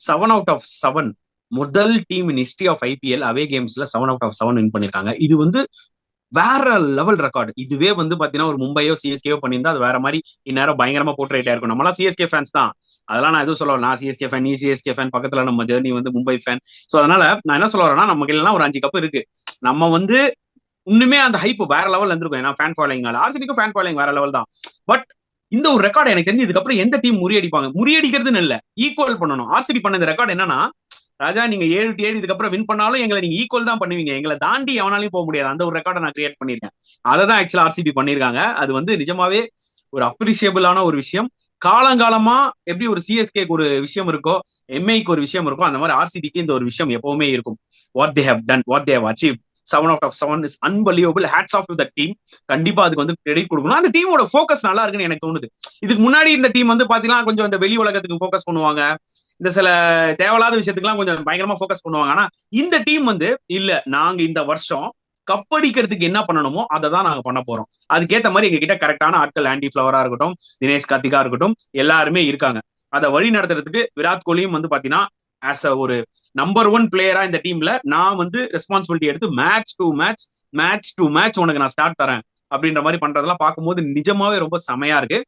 7 out of 7 முதல் team in history of IPL away கேம்ஸ்ல 7 out of 7 win பண்ணிருக்காங்க. இது வந்து வேற லெவல் ரெக்கார்டு. இதுவே வந்து பாத்தீங்கன்னா ஒரு மும்பையோ சிஎஸ்கேயோ பண்ணியிருந்தா அது வேற மாதிரி இந்நேரம் பயங்கரமா போர்ட்ரேட் ஆயிருக்கும். நம்மளாம் சிஎஸ்கே ஃபேன்ஸ் தான், அதெல்லாம் நான் எதுவும் சொல்ல வரல. நான் சிஎஸ்கே ஃபேன், நீ சிஎஸ்கே ஃபேன், பக்கத்துல நம்ம ஜெர்னி வந்து மும்பை ஃபேன். சோ அதனால நான் என்ன சொல்ல வரேன்னா, நமக்கு எல்லாம் ஒரு 5 கப் இருக்கு. நம்ம வந்து இன்னுமே அந்த ஹைப் வேற லெவல் இருந்திருக்கும். ஏன்னா ஃபேன் ஃபாலோயிங்னால ஆர்சிபிக்கும் ஃபேன் ஃபாலோயிங் வேற லெவல் தான். பட் இந்த ஒரு ரெக்கார்டு எனக்கு தெரிஞ்சு இதுக்கப்புறம் எந்த டீம் முறியடிப்பாங்க, முறியடிக்கிறதுன்னு இல்ல, ஈக்குவல் பண்ணணும். ஆர்சிபி பண்ண இந்த ரெக்கார்டு என்னன்னா, ராஜா நீங்க 7-7 இதுக்கப்புறம் வின் பண்ணாலும் எங்களை நீங்க ஈக்குவல் தான் பண்ணுவீங்க, எங்களை தாண்டி எவனாலையும் போக முடியாது. அந்த ஒரு ரெக்கார்டை நான் கிரியேட் பண்ணிருக்கேன். அதை தான் ஆக்சுவலா ஆர்சிபி பண்ணிருக்காங்க. அது வந்து நிஜமாவே ஒரு அப்ரிஷியபிளான ஒரு விஷயம். காலங்காலமா எப்படி ஒரு சிஎஸ்கேக்கு ஒரு விஷயம் இருக்கோ, எம்ஐக்கு ஒரு விஷயம் இருக்கோ, அந்த மாதிரி ஆர்சிபிக்கு இந்த ஒரு விஷயம் எப்பவுமே இருக்கும். What they have done, what they have achieve 7 out of 7 is unbelievable. Hats off to the team. கண்டிப்பா அதுக்கு வந்து கிரெடிட் கொடுக்கணும். அந்த டீமோட ஃபோக்கஸ் நல்லா இருக்குன்னு எனக்கு தோணுது. இதுக்கு முன்னாடி இந்த டீம் வந்து பாத்தீங்கன்னா கொஞ்சம் இந்த வெளி உலகத்துக்கு ஃபோக்கஸ் பண்ணுவாங்க, இந்த சில தேவையில்லாத விஷயத்துக்குலாம் கொஞ்சம் பயங்கரமா ஃபோக்கஸ் பண்ணுவாங்க. ஆனா இந்த டீம் வந்து இல்ல, நாங்க இந்த வருஷம் கப்படிக்கிறதுக்கு என்ன பண்ணணுமோ அதை தான் நாங்க பண்ண போறோம். அதுக்கேற்ற மாதிரி எங்க கிட்ட கரெக்டான ஆட்கள், ஆண்டி ஃபிளவரா இருக்கட்டும், தினேஷ் கார்த்திகா இருக்கட்டும், எல்லாருமே இருக்காங்க. அதை வழி நடத்துறதுக்கு விராட் கோலியும் வந்து பாத்தீங்கன்னா ஆஸ் அ ஒரு நம்பர் 1 பிளேயரா இந்த டீம்ல நான் வந்து ரெஸ்பான்சிபிலிட்டி எடுத்து மேட்ச் டு மேட்ச் உனக்கு நான் ஸ்டார்ட் தரேன் அப்படின்ற மாதிரி பண்றதெல்லாம் பார்க்கும்போது நிஜமாவே ரொம்ப செமையா இருக்கு.